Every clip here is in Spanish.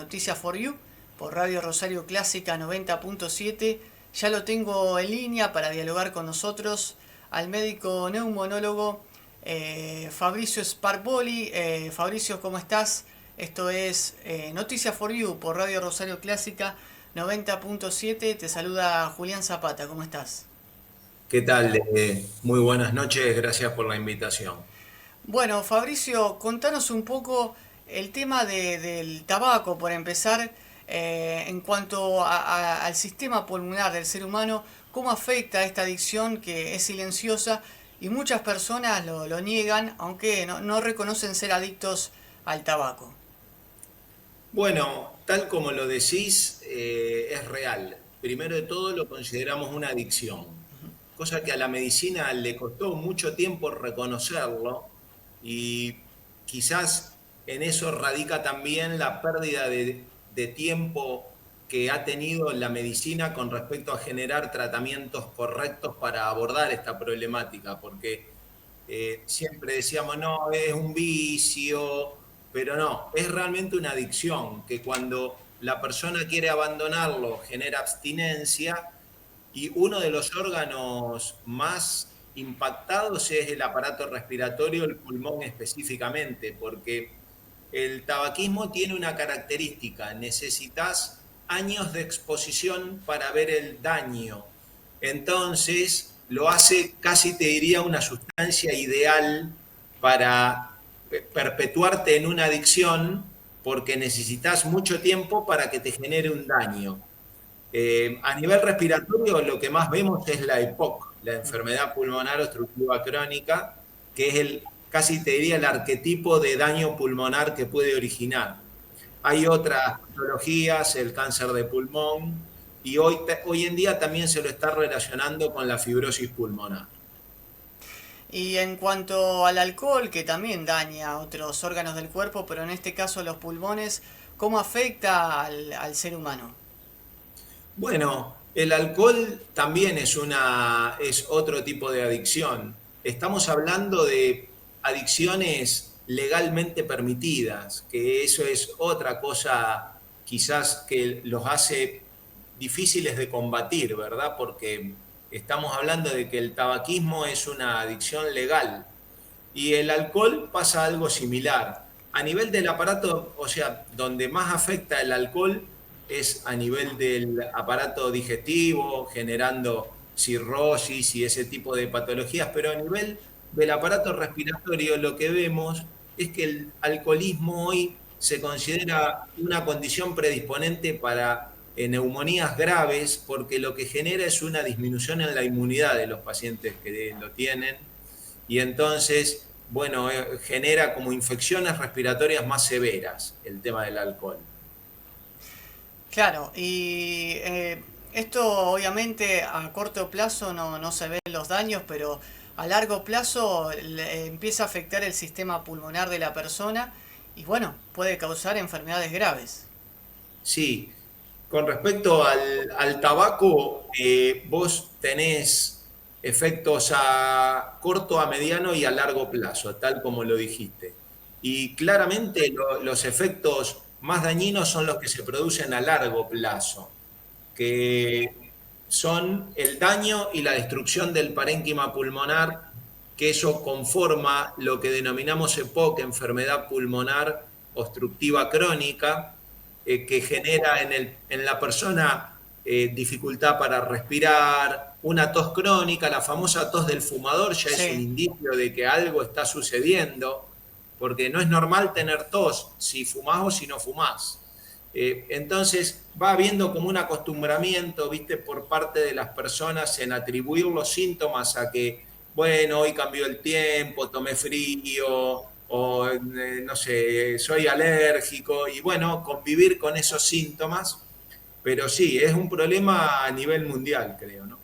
Noticias for You por Radio Rosario Clásica 90.7. Ya lo tengo en línea para dialogar con nosotros al médico neumonólogo Fabricio Sparvoli. Fabricio, ¿cómo estás? Esto es Noticias for You por Radio Rosario Clásica 90.7. Te saluda Julián Zapata. ¿Cómo estás? ¿Qué tal? Muy buenas noches, gracias por la invitación. Bueno, Fabricio, contanos un poco el tema del tabaco, por empezar, en cuanto al sistema pulmonar del ser humano, cómo afecta esta adicción que es silenciosa y muchas personas lo niegan, aunque no reconocen ser adictos al tabaco. Bueno, tal como lo decís, es real. Primero de todo lo consideramos una adicción, cosa que a la medicina le costó mucho tiempo reconocerlo y quizás en eso radica también la pérdida de tiempo que ha tenido la medicina con respecto a generar tratamientos correctos para abordar esta problemática, porque siempre decíamos, no, es un vicio, pero no, es realmente una adicción que cuando la persona quiere abandonarlo genera abstinencia y uno de los órganos más impactados es el aparato respiratorio, el pulmón específicamente, porque el tabaquismo tiene una característica, necesitas años de exposición para ver el daño. Entonces, lo hace casi te diría una sustancia ideal para perpetuarte en una adicción porque necesitas mucho tiempo para que te genere un daño. A nivel respiratorio, lo que más vemos es la EPOC, la enfermedad pulmonar obstructiva crónica, que es casi te diría el arquetipo de daño pulmonar que puede originar. Hay otras patologías, el cáncer de pulmón, y hoy en día también se lo está relacionando con la fibrosis pulmonar. Y en cuanto al alcohol, que también daña otros órganos del cuerpo, pero en este caso los pulmones, ¿cómo afecta al ser humano? Bueno, el alcohol también es otro tipo de adicción. Estamos hablando de adicciones legalmente permitidas, que eso es otra cosa quizás que los hace difíciles de combatir, ¿verdad? Porque estamos hablando de que el tabaquismo es una adicción legal y el alcohol pasa algo similar. A nivel del aparato, o sea, donde más afecta el alcohol es a nivel del aparato digestivo, generando cirrosis y ese tipo de patologías, pero a nivel del aparato respiratorio lo que vemos es que el alcoholismo hoy se considera una condición predisponente para neumonías graves porque lo que genera es una disminución en la inmunidad de los pacientes que lo tienen y entonces, bueno, genera como infecciones respiratorias más severas el tema del alcohol. Claro, y esto obviamente a corto plazo no se ven los daños, pero a largo plazo empieza a afectar el sistema pulmonar de la persona y bueno, puede causar enfermedades graves. Sí, con respecto al tabaco, vos tenés efectos a corto, a mediano y a largo plazo, tal como lo dijiste. Y claramente los efectos más dañinos son los que se producen a largo plazo, que son el daño y la destrucción del parénquima pulmonar, que eso conforma lo que denominamos EPOC, enfermedad pulmonar obstructiva crónica, que genera en la persona dificultad para respirar, una tos crónica, la famosa tos del fumador ya es un Sí, indicio de que algo está sucediendo, porque no es normal tener tos si fumás o si no fumás. Entonces va habiendo como un acostumbramiento, viste, por parte de las personas en atribuir los síntomas a que, bueno, hoy cambió el tiempo, tomé frío, o no sé, soy alérgico, y bueno, convivir con esos síntomas, pero sí, es un problema a nivel mundial, creo, ¿no?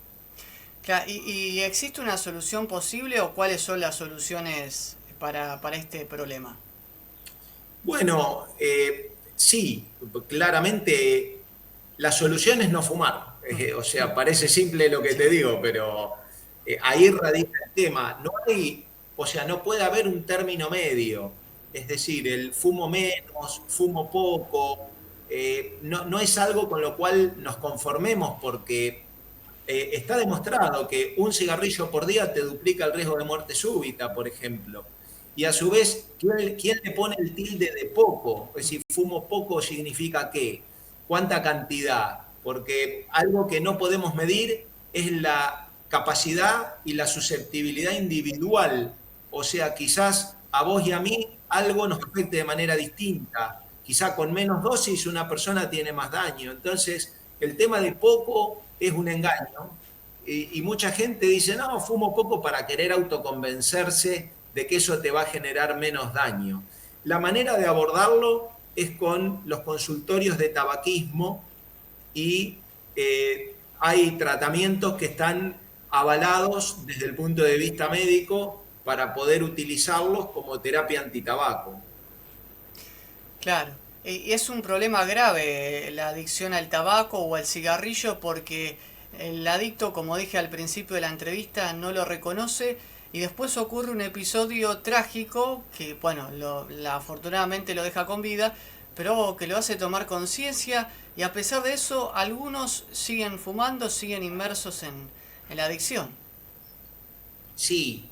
¿Y existe una solución posible o cuáles son las soluciones para este problema? Bueno, sí, claramente la solución es no fumar. O sea, parece simple lo que Sí, te digo, pero ahí radica el tema. No hay, o sea, no puede haber un término medio. Es decir, el fumo menos, fumo poco. no es algo con lo cual nos conformemos, porque está demostrado que un cigarrillo por día te duplica el riesgo de muerte súbita, por ejemplo. Y a su vez, ¿quién le pone el tilde de poco? Es decir, fumo poco significa qué, cuánta cantidad, porque algo que no podemos medir es la capacidad y la susceptibilidad individual. O sea, quizás a vos y a mí algo nos afecte de manera distinta. Quizá con menos dosis una persona tiene más daño. Entonces, el tema de poco es un engaño. Y mucha gente dice, no, fumo poco para querer autoconvencerse de que eso te va a generar menos daño. La manera de abordarlo es con los consultorios de tabaquismo y hay tratamientos que están avalados desde el punto de vista médico para poder utilizarlos como terapia antitabaco. Claro. Y es un problema grave la adicción al tabaco o al cigarrillo porque el adicto, como dije al principio de la entrevista, no lo reconoce y después ocurre un episodio trágico que, bueno, afortunadamente lo deja con vida, pero que lo hace tomar conciencia y a pesar de eso, algunos siguen fumando, siguen inmersos en la adicción. Sí,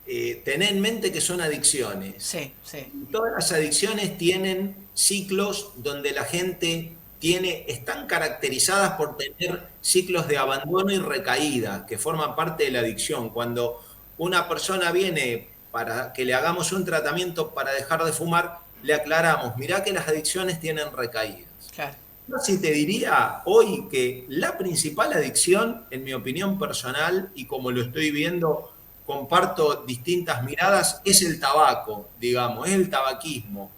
tené en mente que son adicciones. Sí, sí, Todas las adicciones tienen ciclos donde la gente están caracterizadas por tener ciclos de abandono y recaída, que forman parte de la adicción. Cuando una persona viene para que le hagamos un tratamiento para dejar de fumar, le aclaramos, mirá que las adicciones tienen recaídas. claro. Yo sí te diría hoy que la principal adicción, en mi opinión personal, y como lo estoy viendo, comparto distintas miradas, es el tabaco, digamos, es el tabaquismo.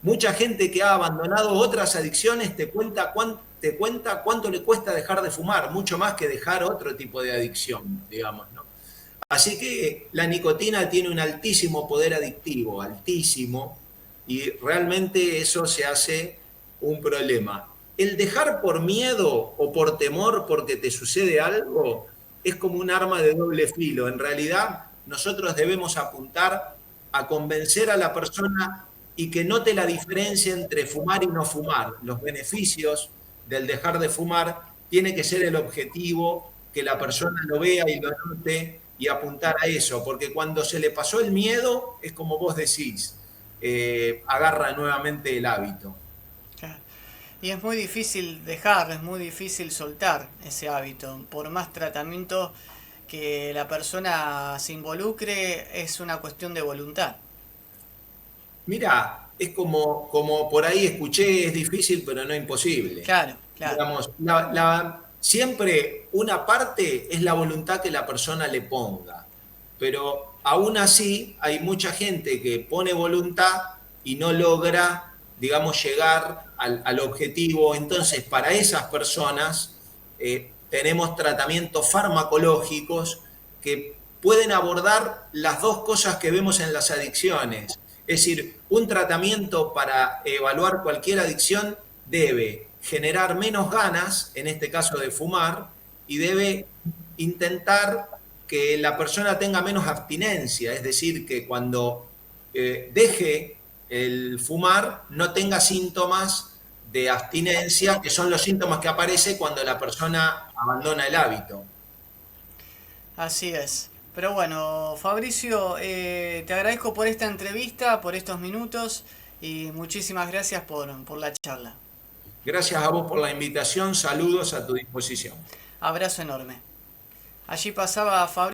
Mucha gente que ha abandonado otras adicciones te cuenta cuánto le cuesta dejar de fumar, mucho más que dejar otro tipo de adicción, digamos, ¿no? Así que la nicotina tiene un altísimo poder adictivo, altísimo, y realmente eso se hace un problema. El dejar por miedo o por temor porque te sucede algo es como un arma de doble filo. En realidad, nosotros debemos apuntar a convencer a la persona y que note la diferencia entre fumar y no fumar. Los beneficios del dejar de fumar tiene que ser el objetivo, que la persona lo vea y lo note y apuntar a eso, porque cuando se le pasó el miedo, es como vos decís, agarra nuevamente el hábito. Claro. Y es muy difícil dejar, es muy difícil soltar ese hábito. Por más tratamiento que la persona se involucre, es una cuestión de voluntad. Mira, es como por ahí escuché, es difícil, pero no imposible. Claro, claro. Digamos, siempre una parte es la voluntad que la persona le ponga, pero aún así hay mucha gente que pone voluntad y no logra, digamos, llegar al objetivo. Entonces, para esas personas tenemos tratamientos farmacológicos que pueden abordar las dos cosas que vemos en las adicciones. Es decir, un tratamiento para evaluar cualquier adicción debe generar menos ganas, en este caso de fumar, y debe intentar que la persona tenga menos abstinencia, es decir, que cuando deje el fumar no tenga síntomas de abstinencia, que son los síntomas que aparecen cuando la persona abandona el hábito. Así es. Pero bueno, Fabricio, te agradezco por esta entrevista, por estos minutos y muchísimas gracias por la charla. Gracias a vos por la invitación, saludos a tu disposición. Abrazo enorme. Allí pasaba Fabricio.